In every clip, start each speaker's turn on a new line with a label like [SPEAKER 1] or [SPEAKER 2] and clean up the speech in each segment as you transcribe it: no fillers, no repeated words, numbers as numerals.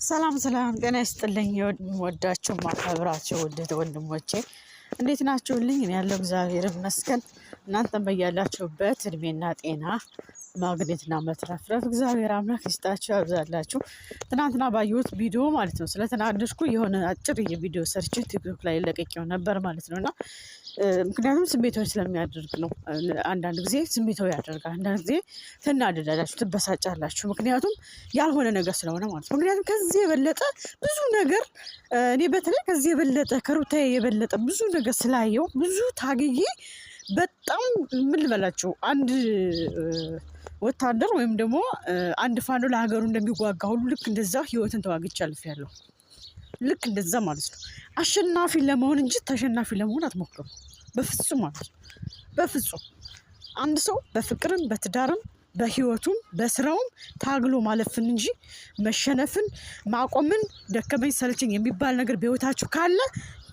[SPEAKER 1] ሰላም ጤና ይስጥልኝ። ወዳችሁ ማከብራችሁ ውድ ወንድሞቼ እንዴት ናችሁልኝ? እኔ ያለው እግዚአብሔር ይመስገን። እናንተም በያላችሁበት እድሜና ጤና ማግኘትና መትረፍረፍ እግዚአብሔር አምላክ ይስጣችሁ ያብዛላችሁ። ትናንትና ባየሁት ቪዲዮ ማለት ነው ስለተናደድኩ የሆነ አጭር የቪዲዮ ሰርች ቲክቶክ ላይ ለቀቄው ነበር ማለት ነውና ምክንያቱም ስሜታዊ ስለሚያደርግ ነው። አንዳንድ ጊዜ ስሜታዊ ያደርጋል፣ አንዳንድ ጊዜ ትናደዳላችሁ፣ ትበሳጫላችሁ። ምክንያቱም ያልሆነ ነገር ስለሆነ ማለት ነው። ምክንያቱም ከዚህ የበለጠ ብዙ ነገር እኔ በተለይ ከዚህ የበለጠ ከሩታዬ የበለጠ ብዙ ነገር ስላየው ብዙ ታግዬ በጣም ምን ልበላችሁ አንድ ወታደር ወይም ደግሞ አንድ ፋኖ ለሀገሩ እንደሚዋጋ ሁሉ ልክ እንደዛ ህይወትን ተዋግቼ አልፌያለሁ። ልክ እንደዛ ማለት ነው። አሸናፊ ለመሆን እንጂ ተሸናፊ ለመሆን አትሞክሩ በፍጹም ማለት ነው። በፍጹም አንድ ሰው በፍቅርም በትዳርም በህይወቱም በስራውም ታግሎ ማለፍን እንጂ መሸነፍን ማቆምን ደከመኝ ሰለቸኝ የሚባል ነገር በህይወታችሁ ካለ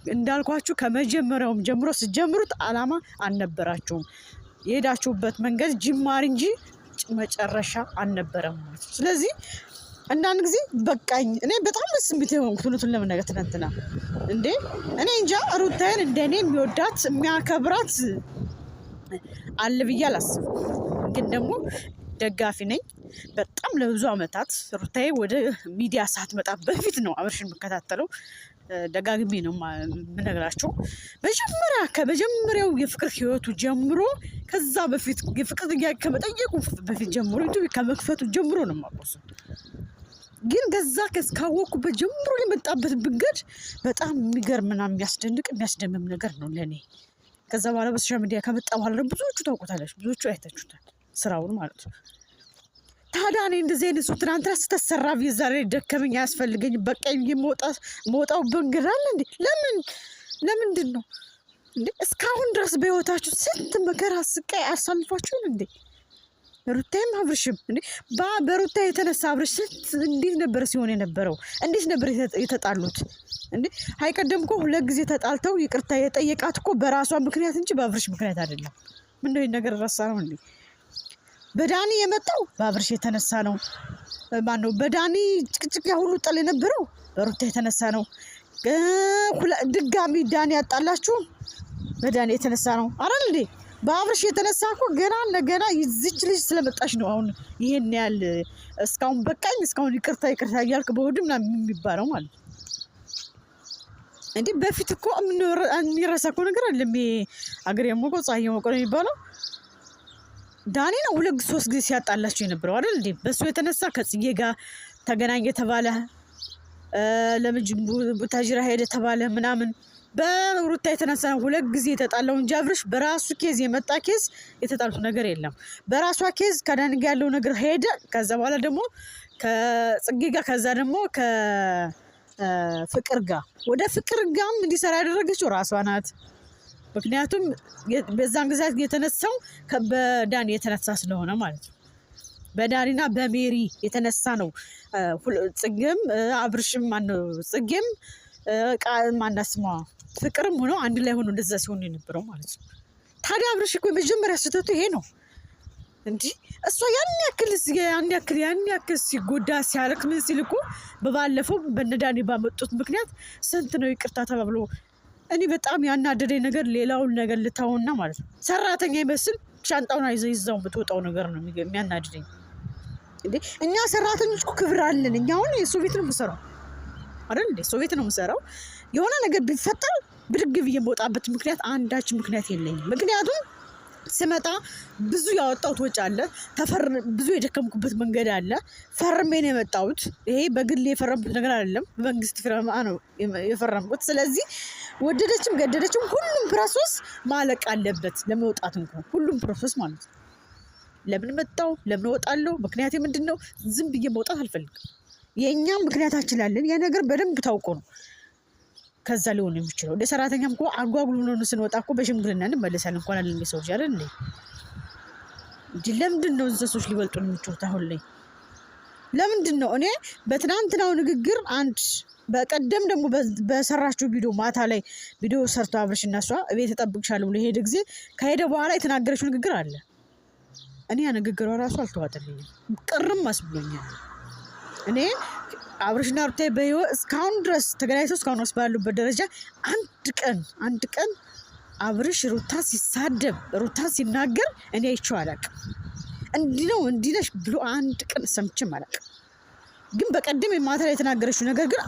[SPEAKER 1] እንዳልኳችሁ ከመጀመሪያውም ጀምሮ ስትጀምሩት አላማ አልነበራችሁም። የሄዳችሁበት መንገድ ጅማር እንጂ መጨረሻ አልነበረም ማለት ነው። ስለዚህ አንዳንድ ጊዜ በቃኝ እኔ በጣም ስሜት የሆንኩት እውነቱን ለመናገር ትናንትና እንዴ እኔ እንጃ ሩታዬን እንደኔ የሚወዳት የሚያከብራት አለ ብዬ አላስብም። ግን ደግሞ ደጋፊ ነኝ። በጣም ለብዙ አመታት ሩታዬ ወደ ሚዲያ ሳትመጣ በፊት ነው አብርሽን የምከታተለው። ደጋግሜ ነው የምነግራቸው። ከመጀመሪያው የፍቅር ህይወቱ ጀምሮ ከዛ በፊት የፍቅር ጥያቄ ከመጠየቁ በፊት ጀምሮ ዩቲዩብ ከመክፈቱ ጀምሮ ነው የማውቀው። ግን ከዛ ካወቅኩበት ጀምሮ የመጣበት መንገድ በጣም የሚገርምና የሚያስደንቅ የሚያስደምም ነገር ነው ለእኔ። ከዛ በኋላ በሶሻል ሚዲያ ከመጣ በኋላ ብዙዎቹ ታውቁታላችሁ፣ ብዙዎቹ አይታችሁታል ስራውን ማለት ነው። ታዲያ እኔ እንደዚህ አይነት ሰው ትናንትና ስተሰራ ዛሬ ደከመኝ አያስፈልገኝ በቃ መውጣው መንገድ አለ እንዴ? ለምንድን ነው እንዴ? እስካሁን ድረስ በህይወታችሁ ስንት መከራ ስቃይ አሳልፏችሁን እንዴ? ሩታዬም አብርሽም እንዴ በሩታ የተነሳ አብርሽ እንዴት ነበር ሲሆን የነበረው? እንዴት ነበር የተጣሉት እንዴ? አይቀደም እኮ ሁለት ጊዜ ተጣልተው ይቅርታ የጠየቃት እኮ በራሷ ምክንያት እንጂ በአብርሽ ምክንያት አይደለም። ምንድነው ይሄን ነገር ረሳ ነው እንዴ? በዳኒ የመጣው በአብርሽ የተነሳ ነው። ማነው በዳኒ ጭቅጭቅ ሁሉ ጠል የነበረው በሩታ የተነሳ ነው። ድጋሚ ዳኒ ያጣላችሁ በዳኒ የተነሳ ነው አይደል እንዴ? በአብርሽ የተነሳ እኮ ገና ይዝች ልጅ ስለመጣች ነው አሁን ይሄን ያህል እስካሁን በቃኝ እስካሁን ይቅርታ እያልክ በሆድም የሚባለው ማለት ነው እንዴ። በፊት እኮ የሚረሳ እኮ ነገር አለም። አገር የሞቀው ፀሐይ የሞቀው ነው የሚባለው። ዳኒ ነው ሁለት ሶስት ጊዜ ሲያጣላችሁ የነበረው አይደል እንዴ? በሱ የተነሳ ከጽጌ ጋር ተገናኘ ተባለ፣ ለምጅ ቡታጅራ ሄደ ተባለ ምናምን። በሩታ የተነሳ ሁለት ጊዜ የተጣላው እንጂ አብርሽ በራሱ ኬዝ የመጣ ኬዝ የተጣሉት ነገር የለም። በራሷ ኬዝ ከዳኒ ጋር ያለው ነገር ሄደ። ከዛ በኋላ ደግሞ ከጽጌ ጋር ከዛ ደግሞ ከፍቅር ጋር ወደ ፍቅር ጋርም እንዲሰራ ያደረገችው ራሷ ናት። ምክንያቱም በዛን ጊዜ የተነሳው በዳኒ የተነሳ ስለሆነ ማለት ነው። በዳኒና በሜሪ የተነሳ ነው። ጽጌም አብርሽም ማነው ጽጌም ማናስማ ፍቅርም ሆኖ አንድ ላይ ሆኖ እንደዛ ሲሆን የነበረው ማለት ነው። ታዲያ አብርሽ እኮ የመጀመሪያ ስህተቱ ይሄ ነው እንጂ እሷ ያን ያክል ሲጎዳ ሲያለቅ ምን ሲል እኮ በባለፈው በነዳኒ ባመጡት ምክንያት ስንት ነው ይቅርታ ተባብሎ። እኔ በጣም ያናደደኝ ነገር ሌላውን ነገር ልታውና ማለት ነው ሰራተኛ ይመስል ሻንጣውን ይዘው ብትወጣው ነገር ነው የሚያናድደኝ እንዴ። እኛ ሰራተኞች እኮ ክብር አለን። እኛ አሁን የሰው ቤት ነው የምሰራው አይደል እንዴ? ሰው ቤት ነው የምሰራው። የሆነ ነገር ቢፈጠር ብድግ ብዬ የምወጣበት ምክንያት አንዳች ምክንያት የለኝም። ምክንያቱም ስመጣ ብዙ ያወጣሁት ወጪ አለ፣ ብዙ የደከምኩበት መንገድ አለ። ፈርሜ ነው የመጣሁት። ይሄ በግሌ የፈረምኩት ነገር አይደለም፣ በመንግስት ፍርማ ነው የፈረምኩት። ስለዚህ ወደደችም ገደደችም ሁሉም ፕሮሰስ ማለቅ አለበት ለመውጣት እንኳን ሁሉም ፕሮሰስ ማለት ነው። ለምን መጣሁ ለምን እወጣለሁ? ምክንያቴ ምንድን ነው? ዝም ብዬ መውጣት አልፈልግም። የእኛም ምክንያታችን አለን። ያ ነገር በደንብ ታውቆ ነው ከዛ ሊሆን የሚችለው። እንደ ሰራተኛም እኮ አጓጉሎ ነው ስንወጣ እኮ በሽምግልና እንመለሳለን እንኳን አለን ሰዎች አይደል እንዴ? ለምንድን ነው እንስሶች ሊበልጡን የሚችሉት አሁን ላይ? ለምንድን ነው? እኔ በትናንትናው ንግግር አንድ በቀደም ደግሞ በሰራችሁ ቪዲዮ ማታ ላይ ቪዲዮ ሰርቶ አብርሽ እና እሷ እቤት ተጠብቅሻለሁ ብሎ ሄደ ጊዜ ከሄደ በኋላ የተናገረችው ንግግር አለ። እኔ ያ ንግግሯ ራሱ አልተዋጠልኝም፣ ቅርም አስብሎኛል። እኔ አብርሽና ሩታ በህይወት እስካሁን ድረስ ተገናኝተው እስካሁን ድረስ ባሉበት ደረጃ አንድ ቀን አብርሽ ሩታ ሲሳደብ ሩታ ሲናገር እኔ አይቼው አላውቅም። እንዲህ ነው እንዲህ ነሽ ብሎ አንድ ቀን ሰምቼም አላውቅም። ግን በቀደም የማታ ላይ የተናገረችው ነገር ግን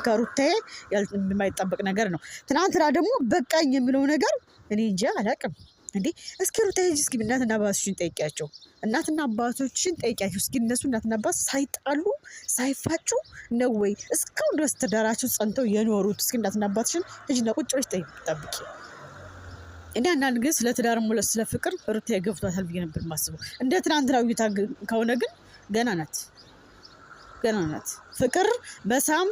[SPEAKER 1] ከሩታዬ የማይጠበቅ ነገር ነው። ትናንትና ደግሞ በቃኝ የሚለው ነገር እኔ እንጃ አላውቅም። እንዴ እስኪ ሩታ ሂጂ እስኪ እናትና አባቶችን ጠይቂያቸው። እናትና አባቶችን ጠይቂያቸው እስኪ እነሱ እናትና አባት ሳይጣሉ ሳይፋጩ ነው ወይ እስካሁን ድረስ ትዳራቸው ጸንተው የኖሩት? እስኪ እናትና አባቶችን ሂጂና ቁጭ ብለሽ ጠብቂ። እኔ አንዳንድ ጊዜ ስለ ትዳር ሙለ ስለ ፍቅር ሩታ ገብቷታል ብዬ ነበር የማስበው። እንደ ትናንትናው እይታ ከሆነ ግን ገና ናት። ፍቅር መሳም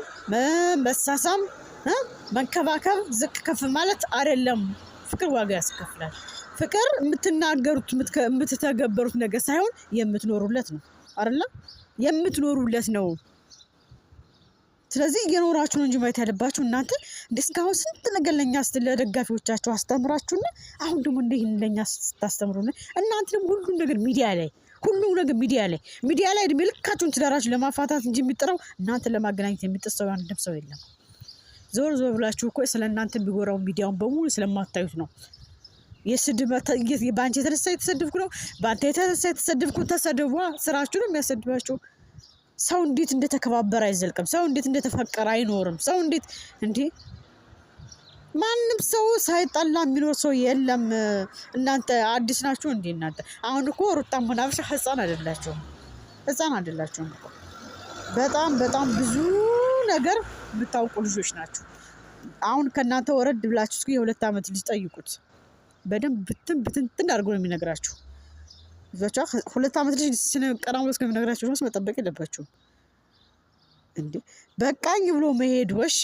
[SPEAKER 1] መሳሳም መንከባከብ ዝቅ ከፍ ማለት አይደለም። ፍቅር ዋጋ ያስከፍላል። ፍቅር የምትናገሩት የምትተገበሩት ነገር ሳይሆን የምትኖሩለት ነው አይደለ? የምትኖሩለት ነው። ስለዚህ እየኖራችሁ ነው እንጂ ማየት ያለባችሁ እናንተ እስካሁን ስንት ነገር ለእኛ ለደጋፊዎቻችሁ አስተምራችሁና አሁን ደግሞ ለእኛ ስታስተምሩና እናንተ ደግሞ ሁሉም ነገር ሚዲያ ላይ እድሜ ልካችሁን ትዳራችሁ ለማፋታት እንጂ የሚጥረው እናንተ ለማገናኘት የሚጥሰው አንድም ሰው የለም። ዞር ብላችሁ እኮ ስለ እናንተ ቢጎራው ሚዲያውን በሙሉ ስለማታዩት ነው። በአንቺ የተነሳ የተሰደብኩ ነው፣ በአንተ የተነሳ የተሰደብኩ ተሰደቧ። ስራችሁ ነው የሚያሰድባችሁ። ሰው እንዴት እንደተከባበረ አይዘልቅም። ሰው እንዴት እንደተፈቀረ አይኖርም። ሰው እንዴት ማንም ሰው ሳይጣላ የሚኖር ሰው የለም። እናንተ አዲስ ናችሁ እንዴ? እናንተ አሁን እኮ ሩታም ሆነ አብርሽ ህፃን አይደላችሁም። በጣም ብዙ ነገር የምታውቁ ልጆች ናቸው። አሁን ከእናንተ ወረድ ብላችሁ እስኪ የ2 ዓመት ልጅ ጠይቁት። በደንብ ብትን አድርጎ ነው የሚነግራችሁ። 2 ዓመት ልጅ ቀና ብሎ እስከሚነግራችሁ ድረስ መጠበቅ የለባችሁም እንዴ። በቃኝ ብሎ መሄድ እሺ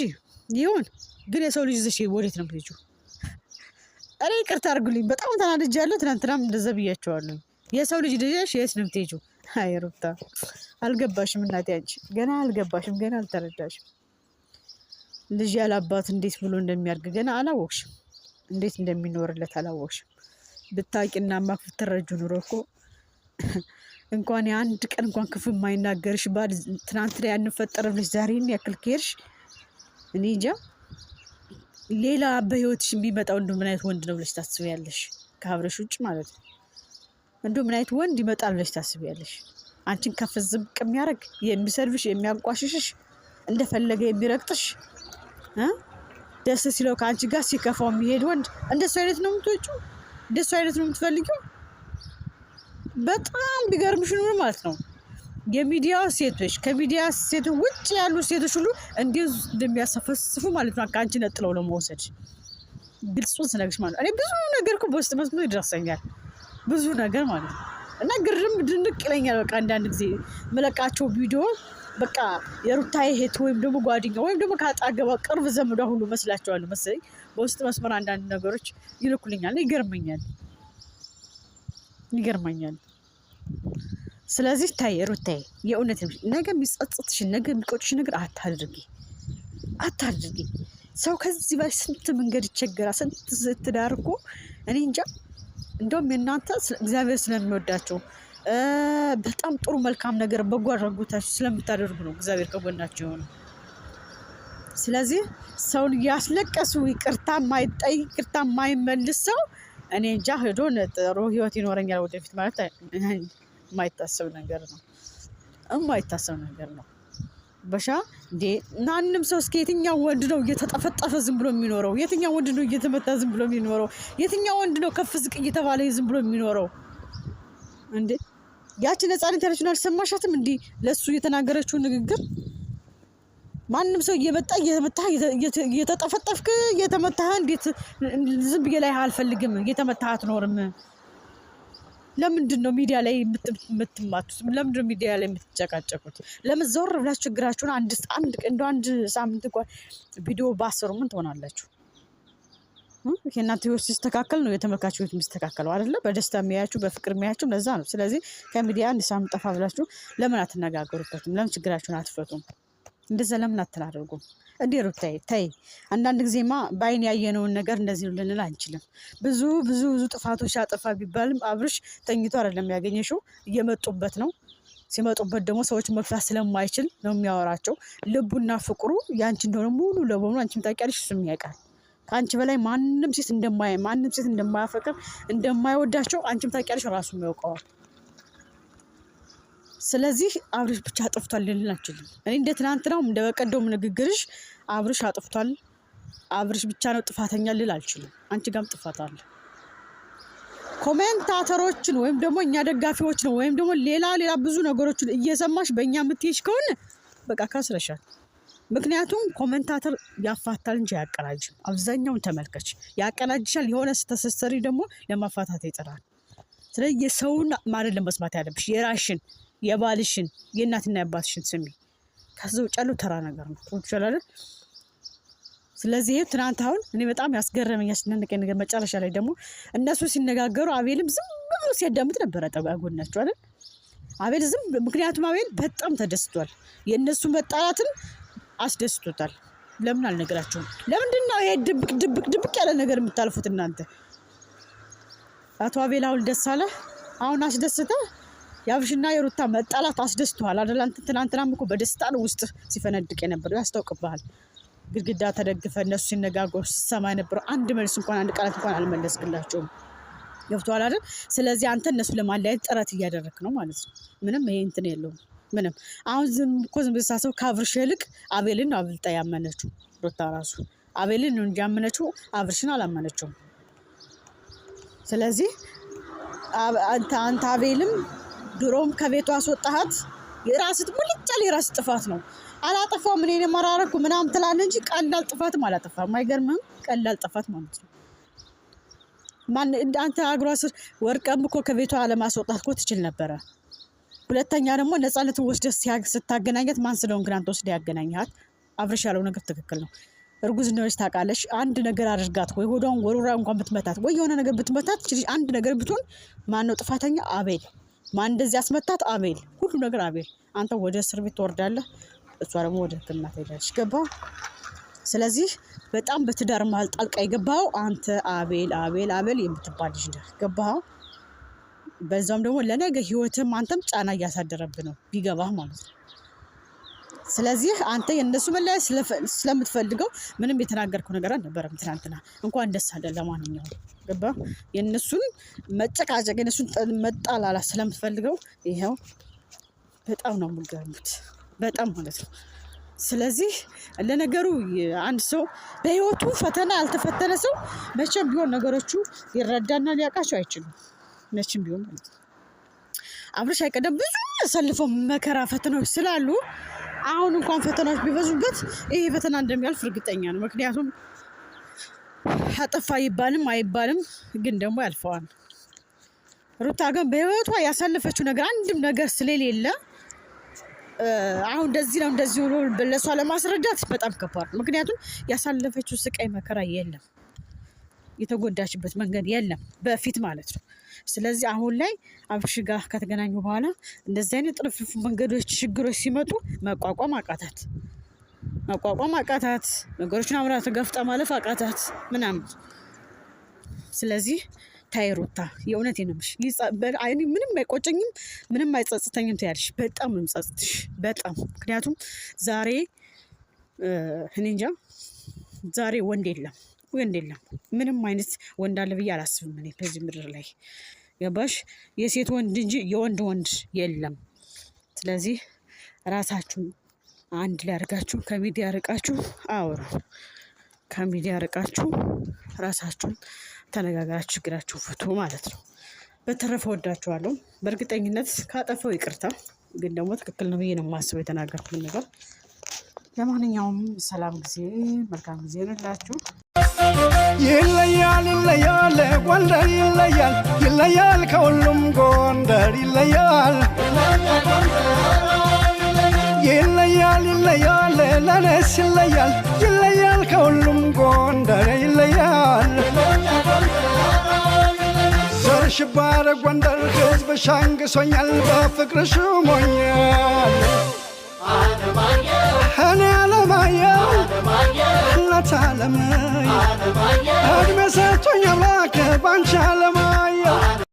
[SPEAKER 1] ይሁን፣ ግን የሰው ልጅ ዘሽ ወዴት ነው የምትሄጂው? እኔ ይቅርታ አድርጉልኝ፣ በጣም ተናድጃለሁ። ትናንትናም እንደዛ ብያቸዋለሁ። የሰው ልጅ ልጅሽ የት ነው የምትሄጂው? አይ ሩታ አልገባሽም እናቴ፣ አንቺ ገና አልገባሽም፣ ገና አልተረዳሽም። ልጅ ያለ አባት እንዴት ብሎ እንደሚያድግ ገና አላወቅሽም። እንዴት እንደሚኖርለት አላወቅሽም። ብታቂና ማክፍት ተረጁ ኑሮ እኮ እንኳን የአንድ ቀን እንኳን ክፉ የማይናገርሽ ባል ትናንት ላይ ያንፈጠረብልሽ ዛሬን ያክል ከሄድሽ እኔ እንጃ ሌላ በህይወትሽ ቢመጣው እንደው ምን አይነት ወንድ ነው ብለሽ ታስቢያለሽ? ከአብረሽ ውጭ ማለት ነው። እንደው ምን አይነት ወንድ ይመጣል ብለሽ ታስቢያለሽ? አንቺን ከፍ ዝቅ የሚያደርግ የሚሰድብሽ፣ የሚያንቋሽሽሽ፣ እንደፈለገ የሚረግጥሽ ደስ ሲለው ከአንቺ ጋር ሲከፋው የሚሄድ ወንድ እንደሱ አይነት ነው የምትወጪው? እንደሱ አይነት ነው የምትፈልጊው? በጣም ቢገርምሽ ነው ማለት ነው። የሚዲያ ሴቶች ከሚዲያ ሴቶች ውጭ ያሉ ሴቶች ሁሉ እንደሚያሰፈስፉ ማለት ነው። ከአንቺ ነጥለው ለመውሰድ ግልጹን ስነግርሽ ማለት ነው። እኔ ብዙ ነገር እኮ በውስጥ መስመር ይደርሰኛል፣ ብዙ ነገር ማለት ነው። እና ግርም ድንቅ ይለኛል። በቃ አንዳንድ ጊዜ መለቃቸው ቪዲዮ በቃ የሩታዬ እህት ወይም ደግሞ ጓደኛ ወይም ደግሞ ከአጠገቧ ቅርብ ዘመዷ ሁሉ መስላቸዋለሁ መሰለኝ። በውስጥ መስመር አንዳንድ ነገሮች ይልኩልኛል። ይገርመኛል። ስለዚህ ታይ ሩታዬ፣ የእውነት ነገ የሚጸጽትሽን ነገ የሚቆጭሽ ነገር አታድርጊ። ሰው ከዚህ በላይ ስንት መንገድ ይቸገራል። ስንት ትዳር እኮ እኔ እንጃ። እንደውም የእናንተ እግዚአብሔር ስለሚወዳቸው በጣም ጥሩ መልካም ነገር በጎ አድራጎታችሁ ስለምታደርጉ ነው እግዚአብሔር ከጎናችሁ የሆነ። ስለዚህ ሰውን እያስለቀሱ ይቅርታ የማይጠይቅ ይቅርታ የማይመልስ ሰው እኔ እንጃ ሄዶ ጥሩ ህይወት ይኖረኛል ወደፊት ማለት የማይታሰብ ነገር ነው። በሻ እንዴ ማንም ሰው እስከ የትኛው ወንድ ነው እየተጠፈጠፈ ዝም ብሎ የሚኖረው? የትኛው ወንድ ነው እየተመታ ዝም ብሎ የሚኖረው? የትኛው ወንድ ነው ከፍ ዝቅ እየተባለ ዝም ብሎ የሚኖረው? እንዴ ያቺ ነፃነት ያለችውን አልሰማሻትም? እንዲህ ለሱ የተናገረችው ንግግር ማንም ሰው እየመጣ እየተጠፈጠፍክ እየተመታህ እንዴት ዝም ብዬ ላይ አልፈልግም፣ እየተመታህ አትኖርም። ለምንድን ነው ሚዲያ ላይ የምትማቱት? ለምንድን ነው ሚዲያ ላይ የምትጨቃጨቁት? ለምን ዘወር ብላችሁ ችግራችሁን አንድ ሳምንት እንኳን ቪዲዮ ባሰሩ ምን ትሆናላችሁ? የእናንተ ህይወት ሲስተካከል ነው የተመልካች ህይወት የሚስተካከለው አይደለ? በደስታ የሚያያችሁ በፍቅር የሚያያችሁ ለዛ ነው። ስለዚህ ከሚዲያ አንድ ሳምንት ጠፋ ብላችሁ ለምን አትነጋገሩበትም? ለምን ችግራችሁን አትፈቱም? እንደዛ ለምን አትናደርጉም? እንዴ ሩታዬ ተይ። አንዳንድ ጊዜማ በአይን ያየነውን ነገር እንደዚህ ነው ልንል አንችልም። ብዙ ጥፋቶች አጠፋ ቢባልም አብርሽ ተኝቶ አይደለም ያገኘሽው፣ እየመጡበት ነው። ሲመጡበት ደግሞ ሰዎች መፍታት ስለማይችል ነው የሚያወራቸው። ልቡና ፍቅሩ ያንቺ እንደሆነ ሙሉ ለሙሉ አንቺም ታውቂያለሽ፣ እሱም ያውቃል። ከአንቺ በላይ ማንም ሴት እንደማያፈቅር እንደማይወዳቸው አንቺም ታውቂያለሽ፣ ራሱም ያውቀዋል። ስለዚህ አብርሽ ብቻ አጥፍቷል ልል አልችልም። እኔ እንደ ትናንትናው እንደ በቀደም ንግግርሽ አብርሽ አጥፍቷል፣ አብርሽ ብቻ ነው ጥፋተኛ ልል አልችልም። አንቺ ጋርም ጥፋት አለ። ኮሜንታተሮችን ወይም ደግሞ እኛ ደጋፊዎችን ወይም ደግሞ ሌላ ብዙ ነገሮችን እየሰማሽ በእኛ የምትሄጅ ከሆነ በቃ ካስረሻል። ምክንያቱም ኮሜንታተር ያፋታል እንጂ አያቀናጅም። አብዛኛውን ተመልከች ያቀናጅሻል። የሆነ ስተሰሰሪ ደግሞ ለማፋታት ይጥራል። ስለዚህ የሰውን ማለት ለመስማት ያለብሽ የራሽን የባልሽን የእናትና የአባትሽን ስሚ። ከዛ ውጭ ያለው ተራ ነገር ነው ይችላል። ስለዚህ ትናንት አሁን እኔ በጣም ያስገረመኝ ያስደነቀኝ ነገር መጨረሻ ላይ ደግሞ እነሱ ሲነጋገሩ አቤልም ዝም ብሎ ሲያዳምጥ ነበር አጠገባቸው አይደል? አቤል ዝም ምክንያቱም አቤል በጣም ተደስቷል። የእነሱ መጣላትን አስደስቶታል። ለምን አልነግራቸውም? ለምንድን ነው ይሄ ድብቅ ያለ ነገር የምታልፉት እናንተ? አቶ አቤል አሁን ደስ አለ? አሁን አስደስተ? የአብርሽና የሩታ መጣላት አስደስቷል አይደል? አንተ ትናንትናም እኮ በደስታ ነው ውስጥ ሲፈነድቅ የነበረው ያስታውቅብሃል። ግድግዳ ተደግፈ እነሱ ሲነጋገሩ ሲሰማ የነበረው አንድ መልስ እንኳን አንድ ቃላት እንኳን አልመለስክላቸውም። ገብቶሃል አይደል? ስለዚህ አንተ እነሱ ለማለያየት ጥረት እያደረክ ነው ማለት ነው። ምንም ይሄ እንትን የለውም ምንም። አሁን ዝም ብሳሰው ከአብርሽ ይልቅ አቤልን ነው አብልጣ ያመነችው ሩታ ራሱ አቤልን ነው እንጂ ያመነችው አብርሽን አላመነችውም። ስለዚህ አንተ አቤልም ድሮም ከቤቷ አስወጣሃት የራስህ ሙልጭ ያለ የራስ ጥፋት ነው። አላጠፋም እኔ መራረኩ ምናምን ትላለህ እንጂ ቀላል ጥፋትም አላጠፋም። አይገርምም? ቀላል ጥፋት ማለት ነው። ማን አንተ አግሯ ስር ወርቀም እኮ ከቤቷ አለማስወጣት እኮ ትችል ነበረ። ሁለተኛ ደግሞ ነፃነትን ወስደህ ስታገናኘት ማን ስለሆንክ ግን አንተ ወስደህ ያገናኘሃት? አብርሽ ያለው ነገር ትክክል ነው። እርጉዝ እንደሆነች ታውቃለች። አንድ ነገር አድርጋት ወይ ሆዷን ወሩራ እንኳን ብትመታት ወይ የሆነ ነገር ብትመታት አንድ ነገር ብትሆን ማን ነው ጥፋተኛ? አቤል። ማን እንደዚህ ያስመታት? አቤል። ሁሉ ነገር አቤል። አንተ ወደ እስር ቤት ትወርዳለህ፣ እሷ ደግሞ ወደ ሕክምና ትሄዳለች። ገባ? ስለዚህ በጣም በትዳር መሀል ጣልቃ የገባው አንተ አቤል የምትባል ልጅ ነህ። ገባህ? በዛም ደግሞ ለነገ ህይወትም አንተም ጫና እያሳደረብህ ነው ቢገባህ ማለት ነው። ስለዚህ አንተ የነሱ መለያየት ስለምትፈልገው ምንም የተናገርከው ነገር አልነበረም ትናንትና። እንኳን ደስ አለ። ለማንኛውም ገባህ? የነሱን መጨቃጨቅ የነሱን መጣላላት ስለምትፈልገው ይሄው በጣም ነው የምገርሙት፣ በጣም ማለት ነው። ስለዚህ ለነገሩ አንድ ሰው በህይወቱ ፈተና ያልተፈተነ ሰው መቼም ቢሆን ነገሮቹ ሊረዳና ሊያውቃቸው አይችልም። መቼም ቢሆን ማለት ነው። አብርሽ አይቀደም ብዙ ያሳልፈው መከራ ፈተናዎች ስላሉ አሁን እንኳን ፈተናዎች ቢበዙበት ይሄ ፈተና እንደሚያልፍ እርግጠኛ ነው። ምክንያቱም አጠፋ አይባልም ግን ደግሞ ያልፈዋል። ሩታ ግን በህይወቷ ያሳለፈችው ነገር አንድም ነገር ስለሌለ አሁን እንደዚህ ብሎ ለሷ ለማስረዳት በጣም ከባድ ነው። ምክንያቱም ያሳለፈችው ስቃይ መከራ የለም፣ የተጎዳችበት መንገድ የለም በፊት ማለት ነው። ስለዚህ አሁን ላይ አብርሽ ጋር ከተገናኙ በኋላ እንደዚህ አይነት ጥልፍልፍ መንገዶች ችግሮች ሲመጡ መቋቋም አቃታት፣ ነገሮችን አብራ ተጋፍጣ ማለፍ አቃታት ምናምን። ስለዚህ ታይ ሩታ የእውነቴን ነው የምልሽ፣ ምንም አይቆጨኝም ምንም አይጸጽተኝም ትያለሽ። በጣም ነው የምጸጽትሽ በጣም። ምክንያቱም ዛሬ እኔ እንጃ ዛሬ ወንድ የለም ምንም አይነት ወንድ አለ ብዬ አላስብም እኔ በዚህ ምድር ላይ ገባሽ? የሴት ወንድ እንጂ የወንድ የለም። ስለዚህ ራሳችሁን አንድ ላይ አድርጋችሁ ከሚዲያ ርቃችሁ አውሩ፣ ከሚዲያ ርቃችሁ ራሳችሁን ተነጋግራችሁ ችግራችሁ ፍቱ ማለት ነው። በተረፈ ወዳችኋለሁ። በእርግጠኝነት ካጠፋው ይቅርታ፣ ግን ደግሞ ትክክል ነው ብዬ ነው የማስበው የተናገርኩት ነገር። ለማንኛውም ሰላም ጊዜ መልካም ጊዜ ይሁንላችሁ።
[SPEAKER 2] ይለያል ጎንደር ይለያል ከሁሉም ጎንደር ይለያል ለነስ ይለያል ከሁሉም ጎንደር ይለያል። ዘርሽ ባረ ጎንደር ሕዝብ ሻንግሶኛል በፍቅርሽ ሞኛል። እኔ አለማየሁ እናት አለማየሁ እድሜ ሰጥቶኝ አምላክ ባንቺ አለማየሁ